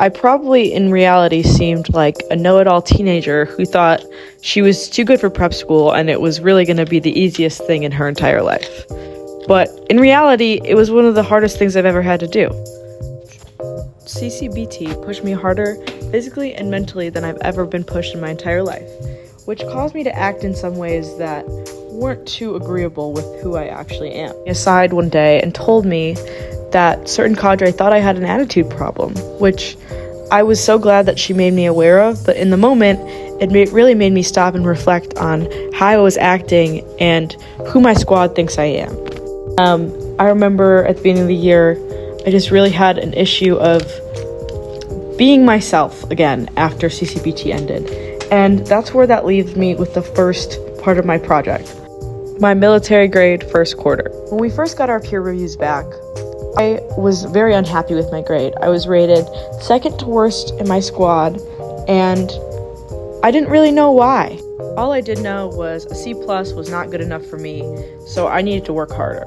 I probably in reality seemed like a know-it-all teenager who thought she was too good for prep school and it was really going to be the easiest thing in her entire life. But in reality, it was one of the hardest things I've ever had to do. CCBT pushed me harder physically and mentally than I've ever been pushed in my entire life, which caused me to act in some ways that weren't too agreeable with who I actually am. Aside one day and told me that certain cadre thought I had an attitude problem, which I was so glad that she made me aware of, but in the moment, it really made me stop and reflect on how I was acting and who my squad thinks I am. I remember at the beginning of the year, I just really had an issue of being myself again after CCBT ended, and that's where that leaves me with the first part of my project, my military grade first quarter. When we first got our peer reviews back, I was very unhappy with my grade. I was rated second to worst in my squad, and I didn't really know why. All I did know was a C+ was not good enough for me, so I needed to work harder.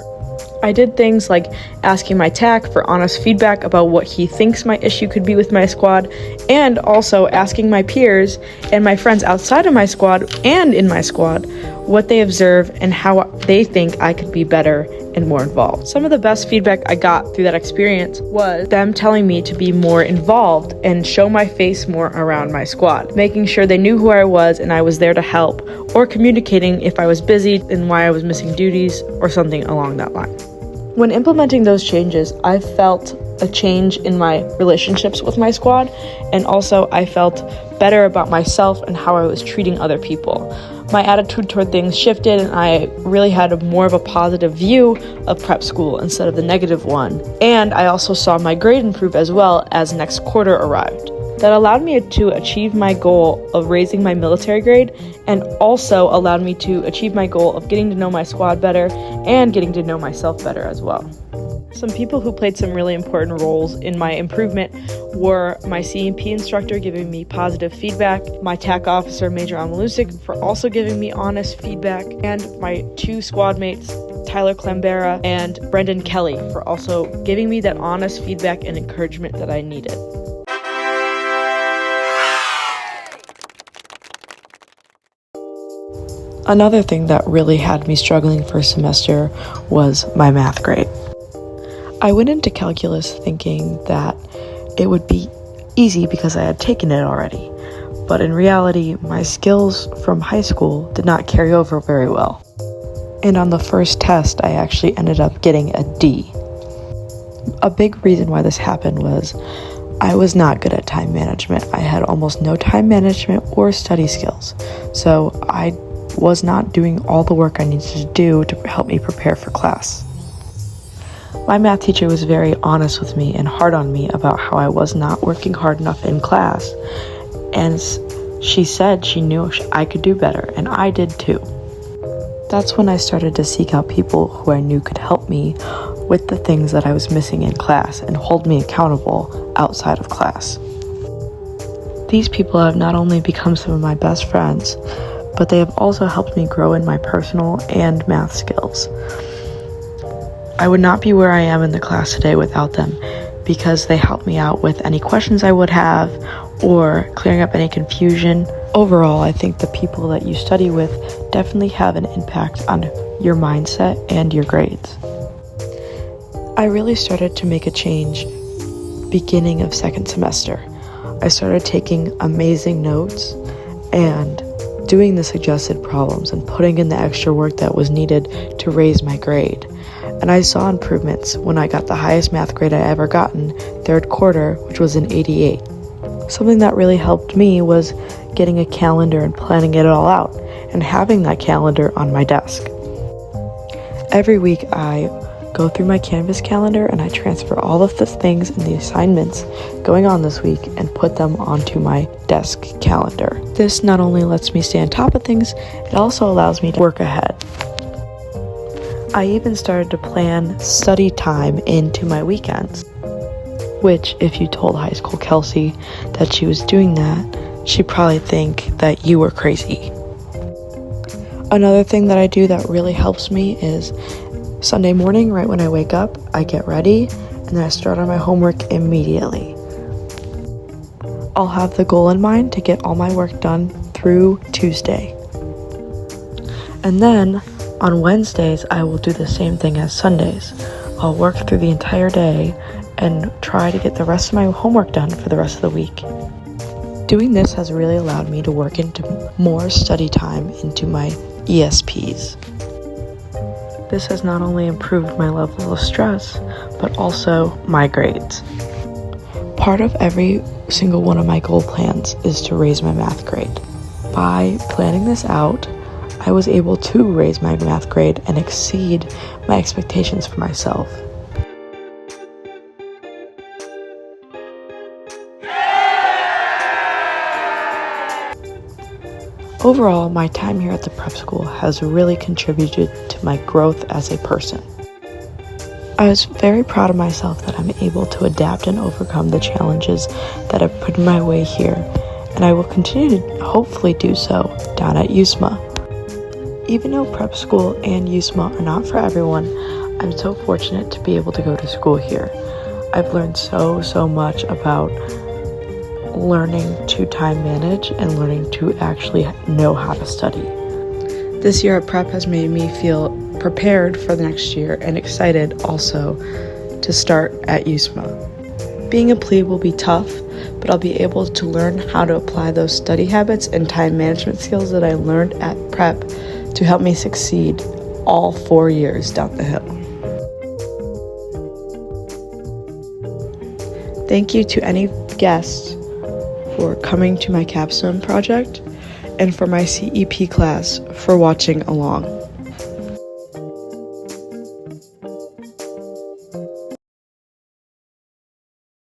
I did things like asking my TAC for honest feedback about what he thinks my issue could be with my squad, and also asking my peers and my friends outside of my squad and in my squad what they observe and how they think I could be better and more involved. Some of the best feedback I got through that experience was them telling me to be more involved and show my face more around my squad, making sure they knew who I was and I was there to help, or communicating if I was busy and why I was missing duties or something along that line. When implementing those changes, I felt a change in my relationships with my squad, and also I felt better about myself and how I was treating other people. My attitude toward things shifted, and I really had more of a positive view of prep school instead of the negative one. And I also saw my grade improve as well as next quarter arrived. That allowed me to achieve my goal of raising my military grade, and also allowed me to achieve my goal of getting to know my squad better and getting to know myself better as well. Some people who played some really important roles in my improvement were my C&P instructor giving me positive feedback, my TAC officer, Major Amalusik, for also giving me honest feedback, and my two squad mates, Tyler Clambera and Brendan Kelly, for also giving me that honest feedback and encouragement that I needed. Another thing that really had me struggling first semester was my math grade. I went into calculus thinking that it would be easy because I had taken it already, but in reality, my skills from high school did not carry over very well. And on the first test, I actually ended up getting a D. A big reason why this happened was I was not good at time management. I had almost no time management or study skills, so I was not doing all the work I needed to do to help me prepare for class. My math teacher was very honest with me and hard on me about how I was not working hard enough in class, and she said she knew I could do better, and I did too. That's when I started to seek out people who I knew could help me with the things that I was missing in class and hold me accountable outside of class. These people have not only become some of my best friends, but they have also helped me grow in my personal and math skills. I would not be where I am in the class today without them, because they helped me out with any questions I would have or clearing up any confusion. Overall, I think the people that you study with definitely have an impact on your mindset and your grades. I really started to make a change beginning of second semester. I started taking amazing notes and doing the suggested problems and putting in the extra work that was needed to raise my grade. And I saw improvements when I got the highest math grade I ever gotten, third quarter, which was an 88. Something that really helped me was getting a calendar and planning it all out, and having that calendar on my desk. Every week I go through my Canvas calendar and I transfer all of the things and the assignments going on this week and put them onto my desk calendar. This not only lets me stay on top of things, it also allows me to work ahead. I even started to plan study time into my weekends, which if you told high school Kelsey that she was doing that, she'd probably think that you were crazy. Another thing that I do that really helps me is Sunday morning, right when I wake up, I get ready and then I start on my homework immediately. I'll have the goal in mind to get all my work done through Tuesday. And then on Wednesdays, I will do the same thing as Sundays. I'll work through the entire day and try to get the rest of my homework done for the rest of the week. Doing this has really allowed me to work into more study time into my ESPs. This has not only improved my level of stress, but also my grades. Part of every single one of my goal plans is to raise my math grade. By planning this out, I was able to raise my math grade and exceed my expectations for myself. Overall, my time here at the prep school has really contributed to my growth as a person. I was very proud of myself that I'm able to adapt and overcome the challenges that have put in my way here, and I will continue to hopefully do so down at USMA. Even though prep school and USMA are not for everyone, I'm so fortunate to be able to go to school here. I've learned so much about learning to time manage and learning to actually know how to study. This year at prep has made me feel prepared for the next year and excited also to start at USMA. Being a plebe will be tough, but I'll be able to learn how to apply those study habits and time management skills that I learned at prep to help me succeed all 4 years down the hill. Thank you to any guests for coming to my capstone project and for my CEP class for watching along.